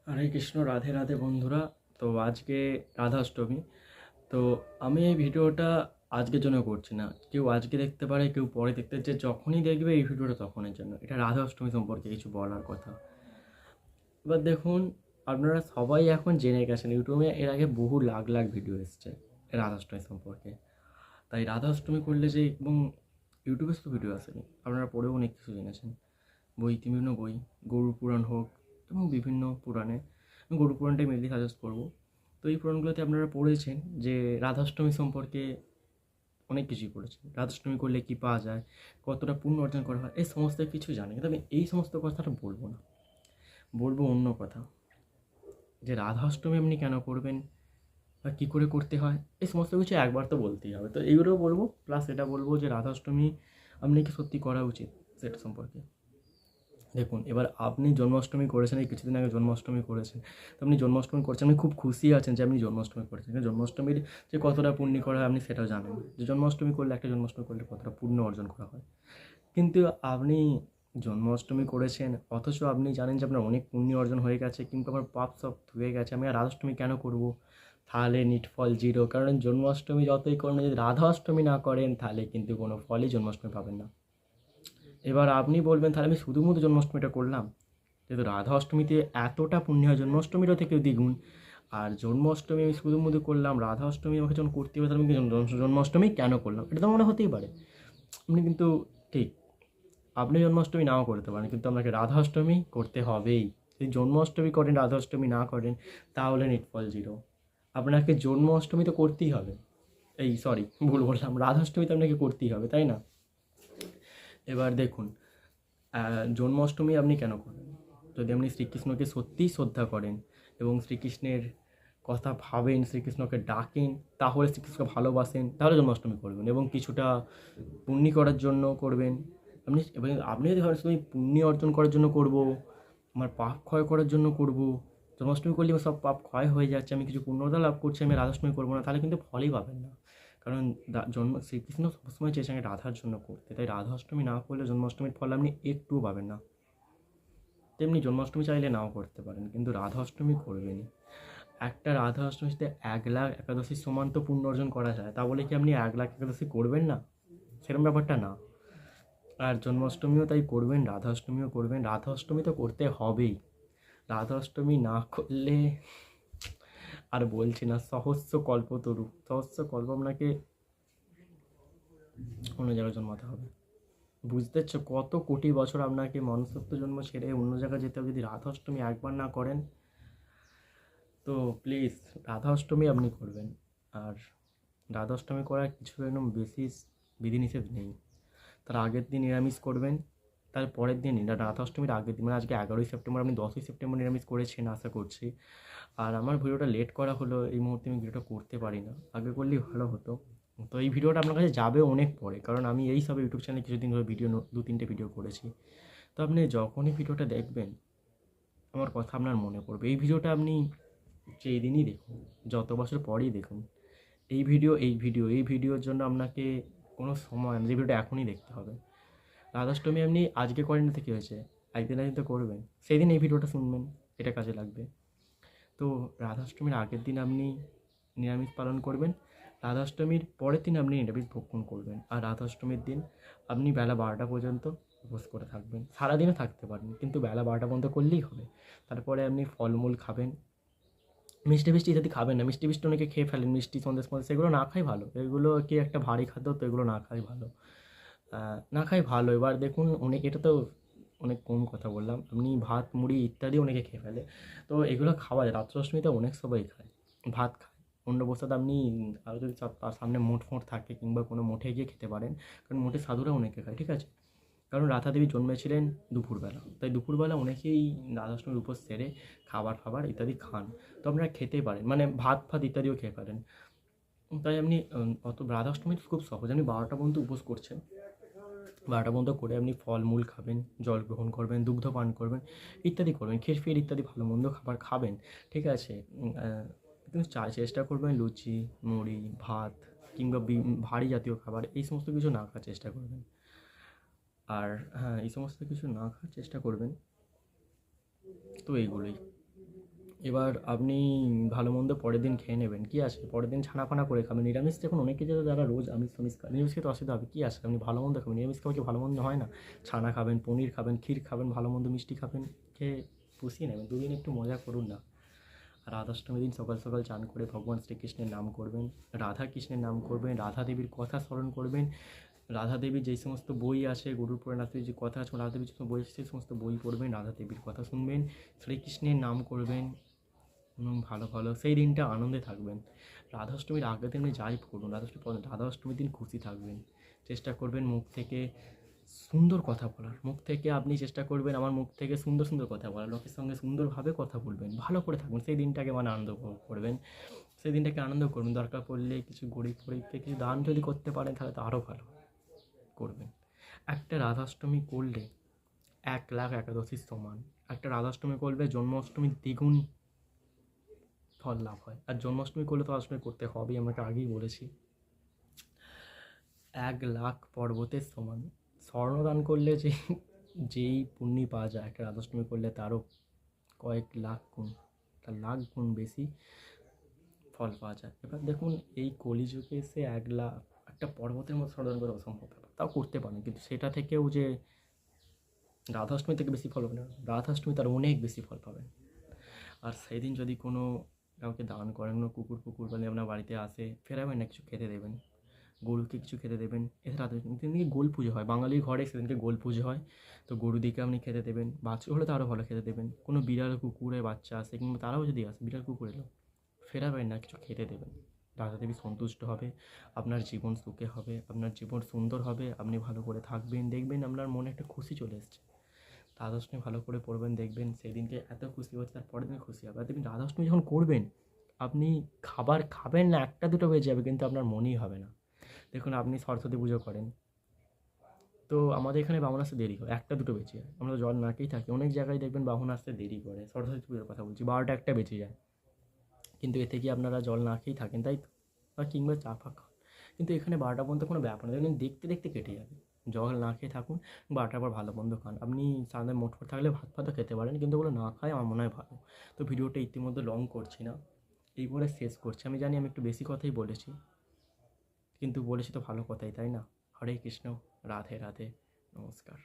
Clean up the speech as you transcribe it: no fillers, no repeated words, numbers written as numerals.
হরে কৃষ্ণ, রাধে রাধে বন্ধুরা। তো আজকে রাধাষ্টমী। তো আমি এই ভিডিওটা আজকের জন্য করছি না, কেউ আজকে দেখতে পারে, কেউ পরে দেখতে, যে যখনই দেখবে এই ভিডিওটা তখনের জন্য। এটা রাধাষ্টমী সম্পর্কে কিছু বলার কথা। এবার দেখুন, আপনারা সবাই এখন জেনে গেছেন ইউটিউবে এর আগে বহু লাখ লাখ ভিডিও এসছে রাধাষ্টমী সম্পর্কে। তাই রাধাষ্টমী করলে যে, এবং ইউটিউবে শুধু ভিডিও আসেনি, আপনারা পড়েও অনেক কিছু জেনেছেন। বিভিন্ন বই, গরুর পুরাণ হোক এবং বিভিন্ন পুরাণে, আমি গরুর পুরাণটাই মেনলি সাজেস্ট করবো। তো এই পুরাণগুলোতে আপনারা পড়েছেন যে রাধাষ্টমী সম্পর্কে অনেক কিছুই পড়েছেন। রাধাষ্টমী করলে কী পাওয়া যায়, কতটা পুণ্য অর্জন করা হয়, এই সমস্ত কিছু জানি, কিন্তু আমি এই সমস্ত কথাটা বলবো না। বলবো অন্য কথা, যে রাধাষ্টমী আপনি কেন করবেন বা কী করে করতে হয়, এই সমস্ত কিছু একবার তো বলতেই হবে। তো এইগুলোও বলবো, প্লাস এটা বলবো যে রাধাষ্টমী আপনি কি সত্যি করা উচিত সেটা সম্পর্কে। দেখুন, এবার আপনি জন্মাষ্টমী করেছেন, এই কিছুদিন আগে জন্মাষ্টমী করেছেন। তো আপনি জন্মাষ্টমী করছেন, আপনি খুব খুশি আছেন যে আপনি জন্মাষ্টমী করেছেন, কিন্তু জন্মাষ্টমীর যে কতটা পুণ্য করা হয় আপনি সেটাও জানেন, যে জন্মাষ্টমী করলে, একটা জন্মাষ্টমী করলে কতটা পুণ্য অর্জন করা হয়। কিন্তু আপনি জন্মাষ্টমী করেছেন, অথচ আপনি জানেন যে আপনার অনেক পুণ্য অর্জন হয়ে গেছে, কিন্তু আমার পাপ সব ধুয়ে গেছে, আমি আর রাধাষ্টমী কেন করব? তাহলে নিট ফল জিরো। কারণ জন্মাষ্টমী যতই করেন, যদি রাধাষ্টমী না করেন তাহলে কিন্তু কোনো ফলই জন্মাষ্টমী পাবেন না। এবার আপনি বলবেন, তাহলে আমি শুধুমাত্র জন্মাষ্টমীটা করলাম, যেহেতু রাধা অষ্টমীতে এতটা পুণ্য হয়, জন্মাষ্টমীরও থেকেও দ্বিগুণ। আর জন্মাষ্টমী আমি শুধুমুধু করলাম, রাধা অষ্টমী আমাকে যখন করতে হবে, তাহলে আমি জন্মাষ্টমী কেন করলাম, এটা তো মনে হতেই পারে। আপনি কিন্তু ঠিক, আপনি জন্মাষ্টমী নাও করতে পারেন, কিন্তু আপনাকে রাধা অষ্টমী করতে হবেই। যদি জন্মাষ্টমী করেন, রাধা অষ্টমী না করেন, তাহলে নিটফল জিরো। আপনাকে জন্মাষ্টমী তো করতেই হবে, এই সরি ভুল বললাম, রাধাষ্টমী তো আপনাকে করতেই হবে, তাই না? এবার দেখুন, জন্মাষ্টমী আপনি কেন করেন? যদি আপনি শ্রীকৃষ্ণকে সত্যিই শ্রদ্ধা করেন এবং শ্রীকৃষ্ণের কথা ভাবেন, শ্রীকৃষ্ণকে ডাকেন, তাহলে শ্রীকৃষ্ণকে ভালোবাসেন, তাহলে জন্মাষ্টমী করবেন এবং কিছুটা পুণ্য করার জন্য করবেন। আপনি যদি ভাবেন শুধু আমি পুণ্য অর্জন করার জন্য করব, আমার পাপ ক্ষয় করার জন্য করব, জন্মাষ্টমী করলে আমার সব পাপ ক্ষয় হয়ে যাচ্ছে, আমি কিছু পূর্ণতা লাভ করছি, আমি রাধাষ্টমী করবো না, তাহলে কিন্তু ফলই পাবেন না। কারণ শ্রীকৃষ্ণ সবসময় চেয়েছেন রাধার জন্য করতে, তাই রাধাষ্টমী না করলে জন্মাষ্টমীর ফল আপনি একটুও পাবেন না। তেমনি জন্মাষ্টমী চাইলে নাও করতে পারেন, কিন্তু রাধা অষ্টমী করবেনই। একটা রাধা অষ্টমীর সাথে 1,00,000 একাদশীর সমান তো পুণ্য অর্জন করা যায়, তা বলে কি আপনি 1,00,000 একাদশী করবেন না? সেরকম ব্যাপারটা না। আর জন্মাষ্টমীও তাই করবেন, রাধা অষ্টমীও করবেন, রাধা অষ্টমী তো করতে হবেই। রাধা অষ্টমী না করলে আর বলছি না, সহস্র কল্পতরু, সহস্র কল্প আপনাকে অন্য জায়গায় জন্মাতে হবে। বুঝতে পারছো, কত কোটি বছর আপনাকে মনুষ্যত্ব জন্ম ছেড়ে অন্য জায়গায় যেতে হবে যদি রাধা অষ্টমী একবার না করেন। তো প্লিজ রাধা অষ্টমী আপনি করবেন। আর রাধা অষ্টমী করার কিছু একদম বিশেষ বিধিনিষেধ নেই। তার আগের দিন নিরামিষ করবেন, তার পরের দিন রাধা অষ্টমীর আগের দিন, মানে আজকে 11ই সেপ্টেম্বর, আপনি 10ই সেপ্টেম্বর নিরামিষ করেছেন আশা করছি। আর আমার ভিডিওটা লেট করা হলো, এই মুহূর্তে আমি ভিডিওটা করতে পারি না, আগে করলেই ভালো হতো। তো এই ভিডিওটা আপনার কাছে যাবে অনেক পরে, কারণ আমি এই সব ইউটিউব চ্যানেলে কিছুদিন ধরে ভিডিও 2-3টে ভিডিও করেছি। তো আপনি যখনই ভিডিওটা দেখবেন, আমার কথা আপনার মনে পড়বে। এই ভিডিওটা আপনি যেই দিনই দেখুন, যত বছর পরেই দেখুন, এই ভিডিওর জন্য আপনাকে কোনো সময় যে ভিডিওটা এখনই দেখতে হবে। রাধাষ্টমী আপনি আজকে করেন না, কী হয়েছে, একদিন একদিন তো করবেন, সেই দিন এই ভিডিওটা শুনবেন, এটা কাজে লাগবে। তো রাধাষ্টমীর আগের দিন আপনি নিরামিষ পালন করবেন, রাধাষ্টমীর পরের দিন আপনি নিরামিষ ভক্ষণ করবেন, আর রাধাষ্টমীর দিন আপনি বেলা 12টা পর্যন্ত উপোস করে থাকবেন। সারাদিনও থাকতে পারেন, কিন্তু বেলা 12টা পর্যন্ত করলেই হবে। তারপরে আপনি ফলমূল খাবেন, মিষ্টি ফিষ্টি ইত্যাদি খাবেন না। মিষ্টি ফিষ্টি অনেকে খেয়ে ফেলেন, মিষ্টি সন্দেশ ফন্দেশ, সেগুলো না খাই ভালো। এগুলো কি একটা ভারী খাদ্য, তো এগুলো না খাই ভালো। না খাই ভালো। এবার দেখুন, এটা তো অনেক কম কথা বললাম, আপনি ভাত মুড়ি ইত্যাদি অনেকে খেয়ে ফেলে। তো এগুলো খাওয়া যায়, রাত্র অষ্টমীতে অনেক সবাই খায়, ভাত খায়। অন্য বস্তাতে আপনি আরও যদি তার সামনে মোট ফোঁট থাকে, কিংবা কোনো মঠে গিয়ে খেতে পারেন, কারণ মঠে সাধুরা অনেকে খায়, ঠিক আছে। কারণ রাধাদেবী জন্মেছিলেন দুপুরবেলা, তাই দুপুরবেলা অনেকেই রাধাষ্টমীর উপোস সেরে খাবার ফাবার ইত্যাদি খান। তো আপনারা খেতেই পারেন, মানে ভাত ফাত ইত্যাদিও খেয়ে পারেন। তাই আপনি অত রাধাষ্টমী খুব সহজ, আপনি 12টা পর্যন্ত উপোস করছেন, 12টা পর্যন্ত করে আপনি ফলমূল খাবেন, জল গ্রহণ করবেন, দুগ্ধ পান করবেন, ইত্যাদি করবেন, ক্ষীরফির ইত্যাদি ভালো মন্দ খাবার খাবেন, ঠিক আছে। কিন্তু চেষ্টা করবেন লুচি, মুড়ি, ভাত কিংবা ভারী জাতীয় খাবার এই সমস্ত কিছু না খাওয়ার চেষ্টা করবেন। আর হ্যাঁ, এই সমস্ত কিছু না খাওয়ার চেষ্টা করবেন। তো এইগুলোই। এবার আপনি ভালো মন্দ পরের দিন খেয়ে নেবেন, কী আছে? পরের দিন ছানা ফানা করে খাবেন। নিরামিষ দেখুন অনেকে যারা রোজ আমিষ ফামিষ খায়, নিরামিষ খেতে অসুবিধা হবে, কী আছে? আপনি ভালো মন্দ খাবেন, নিরামিষ খাবার কি ভালো মন্দ হয় না? ছানা খাবেন, পনির খাবেন, ক্ষীর খাবেন, ভালো মন্দ মিষ্টি খাবেন, খেয়ে পুষিয়ে নেবেন। দুদিন একটু মজা করুন না। আর রাধাষ্টমীর দিন সকাল সকাল চান করে ভগবান শ্রীকৃষ্ণের নাম করবেন, রাধা কৃষ্ণের নাম করবেন, রাধা দেবীর কথা স্মরণ করবেন। রাধা দেবীর যেই সমস্ত বই আছে, গরুর পুরাণ আছে, যে কথা আছে, রাধা দেবীর যে বই আছে সেই সমস্ত বই পড়বেন, রাধা দেবীর কথা শুনবেন, শ্রীকৃষ্ণের নাম করবেন এবং ভালো ভালো সেই দিনটা আনন্দে থাকবেন। রাধাষ্টমীর আগের দিন আপনি যাই করুন, রাধাষ্টমীর দিন খুশি থাকবেন। চেষ্টা করবেন মুখ থেকে সুন্দর কথা বলার, মুখ থেকে আপনি চেষ্টা করবেন আমার মুখ থেকে সুন্দর সুন্দর কথা বলার, লোকের সঙ্গে সুন্দরভাবে কথা বলবেন, ভালো করে থাকবেন, সেই দিনটাকে মানে আনন্দ উপভোগ করবেন, সেই দিনটাকে আনন্দ করবেন। দরকার পড়লে কিছু গরিব ফরিবকে কিছু দান যদি করতে পারেন তাহলে তো আরও ভালো করবেন। একটা রাধাষ্টমী করলে 1,00,000 একাদশীর সমান। একটা রাধাষ্টমী করলে জন্মাষ্টমীর দ্বিগুণ ফল লাভ হয়। আর জন্মাষ্টমী করলে তো রাধাষ্টমী করতে হবেই, আমাকে আগেই বলেছি। 1,00,000 পর্বতের সমান। স্বর্ণদান করলে যেই পুণ্যি পাওয়া যায়, একটা রাধাষ্টমী করলে তারও কয়েক লাখ গুণ, তার লাখ গুণ বেশি ফল পাওয়া যায়। এবার দেখুন এই কলিযুগে এসে 1,00,000 একটা পর্বতের মতো স্মরণ করা অসম্ভব ব্যাপার, তাও করতে পারেন, কিন্তু সেটা থেকেও যে রাধাষ্টমী থেকে বেশি ফল হবে না, রাধাষ্টমী তার অনেক বেশি ফল পাবেন। আর সেই দিন যদি কোনো কাউকে দান করেন, কোনো কুকুর ফুকুর বলে আপনার বাড়িতে আসে, ফেরাবেন না, কিছু খেতে দেবেন, গরুকে কিছু খেতে দেবেন। এতে সেদিনকে গোল পুজো হয়, বাঙালির ঘরে সেদিনকে গোল পুজো হয়। তো গরুদিকে আপনি খেতে দেবেন, বাছুর হলে তো আরও ভালো খেতে দেবেন। কোনো বিড়াল কুকুরের বাচ্চা আসে কিংবা তারাও যদি আসে, বিড়াল কুকুর এলো, ফেরাবেন না, কিছু খেতে দেবেন। রাধা দেবী সন্তুষ্ট হবে, আপনার জীবন সুখে হবে, আপনার জীবন সুন্দর হবে, আপনি ভালো করে থাকবেন, দেখবেন আপনার মনে একটা খুশি চলে এসছে। রাধাষ্টমী ভালো করে পড়বেন, দেখবেন সেদিনকে এত খুশি হচ্ছে, তার পরের দিন খুশি হবে। আর দেখবেন রাধাষ্টমী যখন করবেন, আপনি খাবার খাবেন না, একটা দুটো বেজে যাবে, কিন্তু আপনার মনেই হবে না। দেখুন আপনি সরস্বতী পুজো করেন, তো আমাদের এখানে বামন আসতে দেরি হয়, একটা দুটো বেজে যায়, আমরা তো জল না খেয়েই থাকি। অনেক জায়গায় দেখবেন বামন আসতে দেরি করে, সরস্বতী পুজোর কথা বলছি, 12টা একটা বেজে যায়, কিন্তু এতে কি আপনারা জল না খেয়েই থাকেন, তাই তো? বা কিংবা চা ফা খান, কিন্তু এখানে 12টা পর্যন্ত কোনো ব্যাপার না, দেখবেন দেখতে দেখতে কেটে যাবে। জল না খেয়ে থাকুন, 12টার পর ভালো মন্দ খান। আপনি সারাদিন মোট থাকলে ভাত ফাতও খেতে পারেন, কিন্তু ওগুলো না খায় আমার মনে হয় ভালো। তো ভিডিওটা ইতিমধ্যে লং করছি না, এই বলে শেষ করছি। আমি জানি আমি একটু বেশি কথাই বলেছি, কিন্তু বলেছি তো ভালো কথাই, তাই না? হরে কৃষ্ণ, রাধে রাধে, নমস্কার।